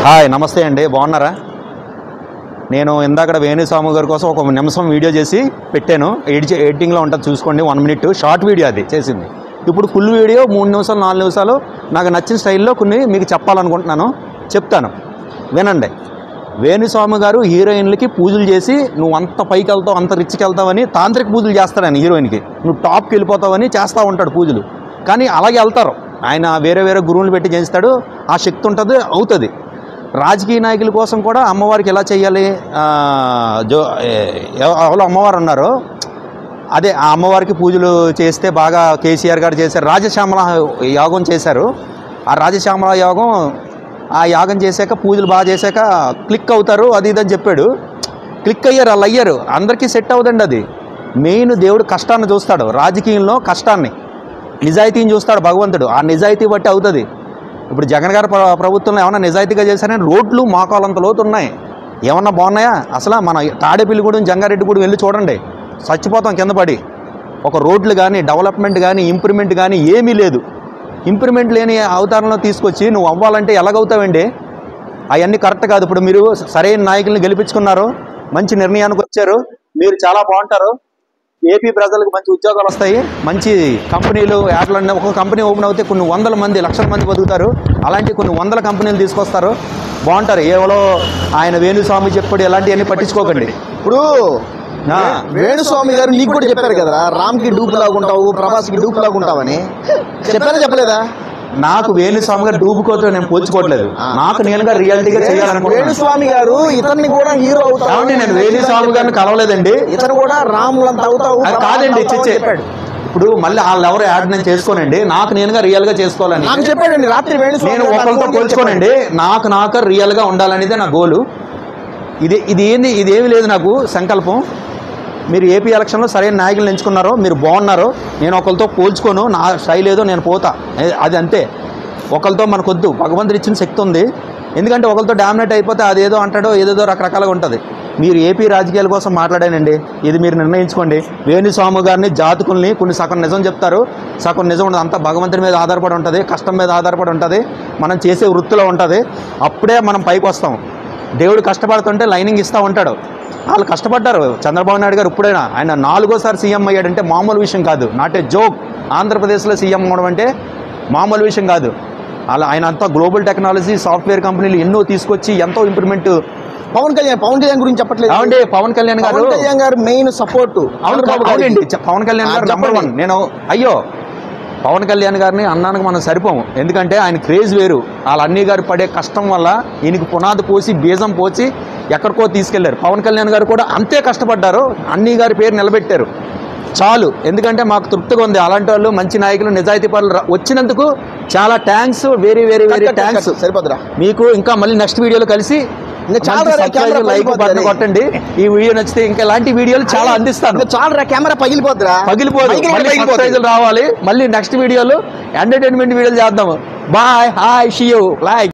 Hi నమస్తే అండి, బాగున్నారా? నేను ఇందాక వేణుస్వామి గారి కోసం ఒక నిమిషం వీడియో చేసి పెట్టాను. ఎడిటింగ్లో ఉంటుంది, చూసుకోండి. 1 మినిట్ షార్ట్ వీడియో అది చేసింది. ఇప్పుడు ఫుల్ వీడియో 3 నిమిషాలు 4 నిమిషాలు నాకు నచ్చిన స్టైల్లో కొన్ని మీకు చెప్పాలనుకుంటున్నాను, చెప్తాను, వినండి. వేణుస్వామి గారు హీరోయిన్లకి పూజలు చేసి నువ్వు అంత పైకి వెళ్తావు, అంత రిచ్కి వెళ్తావని తాంత్రిక పూజలు చేస్తాడని, హీరోయిన్కి నువ్వు టాప్కి వెళ్ళిపోతావని చేస్తూ ఉంటాడు పూజలు. కానీ అలాగే వెళ్తారు ఆయన, వేరే వేరే గురువులు పెట్టి చేస్తాడు. ఆ శక్తి ఉంటుంది, అవుతుంది. రాజకీయ నాయకుల కోసం కూడా అమ్మవారికి ఎలా చేయాలి, ఎవరో అమ్మవారు ఉన్నారు, అదే ఆ అమ్మవారికి పూజలు చేస్తే బాగా కేసీఆర్ గారు చేశారు. రాజశ్యామల యాగం చేశారు. ఆ రాజశ్యామల యాగం, ఆ యాగం చేశాక పూజలు బాగా చేశాక క్లిక్ అవుతారు, అది ఇదని చెప్పాడు. క్లిక్ అయ్యారు, వాళ్ళు అయ్యారు. అందరికీ సెట్ అవుదండి. అది మెయిన్ దేవుడు కష్టాన్ని చూస్తాడు, రాజకీయంలో కష్టాన్ని, నిజాయితీని చూస్తాడు భగవంతుడు. ఆ నిజాయితీ బట్టి అవుతుంది. ఇప్పుడు జగన్ గారు ప్రభుత్వంలో ఏమన్నా నిజాయితీగా చేశారని రోడ్లు మోకాలంత లోతు ఉన్నాయి, ఏమన్నా బాగున్నాయా? అసలు మన తాడేపల్లిగూడెం జంగారెడ్డిగూడెం వెళ్ళి చూడండి, చచ్చిపోతాం కింద పడి. ఒక రోడ్లు కానీ డెవలప్మెంట్ కానీ ఇంప్రూవ్మెంట్ కానీ ఏమీ లేదు. ఇంప్రూవ్మెంట్ లేని అవతారంలో తీసుకొచ్చి నువ్వు అవ్వాలంటే ఎలాగవుతావండి? అవన్నీ కరెక్ట్ కాదు. ఇప్పుడు మీరు సరైన నాయకుల్ని గెలిపించుకున్నారు, మంచి నిర్ణయానికి వచ్చారు, మీరు చాలా బాగుంటారు. ఏపీ ప్రజలకు మంచి ఉద్యోగాలు వస్తాయి, మంచి కంపెనీలు యాడ్లన్నీ. ఒక కంపెనీ ఓపెన్ అవుతే కొన్ని వందల మంది, లక్షల మంది బతుకుతారు. అలాంటి కొన్ని వందల కంపెనీలు తీసుకొస్తారు, బాగుంటారు. ఏవో ఆయన వేణుస్వామి చెప్పాడు, ఇలాంటివన్నీ పట్టించుకోకండి. ఇప్పుడు వేణుస్వామి గారు నీకు కూడా చెప్పారు కదా, రామ్కి డూప్ లాగా ఉంటావు, ప్రభాస్కి డూప్ లాగా ఉంటావని చెప్పారా చెప్పలేదా? నాకు వేణుస్వామి గారు డూపుకోతో నేను పోల్చుకోవట్లేదు, నాకు నేనుగా రియాలిటీగా చేయాలనుకుంటున్నాను. వేణుస్వామి గారు ఇతన్ని కూడా హీరో అవుతావు. నేను వేణుస్వామి గారిని కలవలేదండి. ఇతను కూడా రాములంత అవుతావు కాదండి, చెప్పాడు. ఇప్పుడు మళ్ళీ వాళ్ళు ఎవరు యాడ్ నేను చేసుకోనండి, నాకు నేనుగా రియల్ గా చేసుకోవాలని నాకు చెప్పాడండి రాత్రి. నేను ఒకరితో పోల్చుకోనండి, నాకు రియల్ గా ఉండాలనేదే నా గోలు. ఇదేమి లేదు నాకు సంకల్పం. మీరు ఏపీ ఎలక్షన్లో సరైన నాయకులు ఎంచుకున్నారో, మీరు బాగున్నారో, నేను ఒకరితో పోల్చుకోను, నా స్టైల్ ఏదో నేను పోతా, అది అంతే. ఒకరితో మనకొద్దు, భగవంతుడు ఇచ్చిన శక్తి ఉంది. ఎందుకంటే ఒకరితో డామినేట్ అయిపోతే అదేదో అంటాడో ఏదేదో రకరకాలుగా ఉంటుంది. మీరు ఏపీ రాజకీయాల కోసం మాట్లాడానండి, ఇది మీరు నిర్ణయించుకోండి. వేణుస్వామి గారిని జాతకుల్ని కొన్ని సగం నిజం చెప్తారు, సగం నిజం ఉండదు. అంతా భగవంతుడి మీద ఆధారపడి ఉంటుంది, కష్టం మీద ఆధారపడి ఉంటుంది, మనం చేసే వృత్తిలో ఉంటుంది. అప్పుడే మనం పైకి వస్తాం. దేవుడు కష్టపడుతుంటే లైనింగ్ ఇస్తూ ఉంటాడు. వాళ్ళు కష్టపడ్డారు. చంద్రబాబు నాయుడు గారు ఇప్పుడైనా ఆయన 4వ సీఎం అయ్యాడంటే మామూలు విషయం కాదు, నాట్ ఏ జోక్. ఆంధ్రప్రదేశ్లో సీఎం అవ్వడం అంటే మామూలు విషయం కాదు. అలా ఆయన అంతా గ్లోబల్ టెక్నాలజీ సాఫ్ట్వేర్ కంపెనీలు ఎన్నో తీసుకొచ్చి ఎంతో ఇంప్రూవ్మెంట్. పవన్ కళ్యాణ్ గురించి చెప్పట్లేదు. అవునండి, పవన్ కళ్యాణ్ గారు మెయిన్ సపోర్ట్. అవునండి, పవన్ కళ్యాణ్ గారు నెంబర్ 1. నేను పవన్ కళ్యాణ్ గారిని అన్నానికి మనం సరిపోము, ఎందుకంటే ఆయన క్రేజ్ వేరు. వాళ్ళ అన్నీ గారు పడే కష్టం వల్ల ఈయనకి పునాది పోసి బీజం పోసి ఎక్కడికో తీసుకెళ్లారు. పవన్ కళ్యాణ్ గారు కూడా అంతే కష్టపడ్డారు, అన్నీ గారి పేరు నిలబెట్టారు. చాలు, ఎందుకంటే మాకు తృప్తిగా ఉంది. అలాంటి వాళ్ళు మంచి నాయకులు, నిజాయితీ పరులు వచ్చినందుకు చాలా thanks, very very very thanks. సరిపోద్రా మీకు. ఇంకా మళ్ళీ నెక్స్ట్ వీడియోలో కలిసి లైక్ బటన్ కొట్టండి. ఈ వీడియో నచ్చితే ఇంకా ఇలాంటి వీడియోలు చాలా అందిస్తాను. చాలా కెమెరా పగిలిపోదు, రావాలి. మళ్ళీ నెక్స్ట్ వీడియోలు ఎంటర్టైన్మెంట్ వీడియోలు చేద్దాము. Bye, hi, see you, like.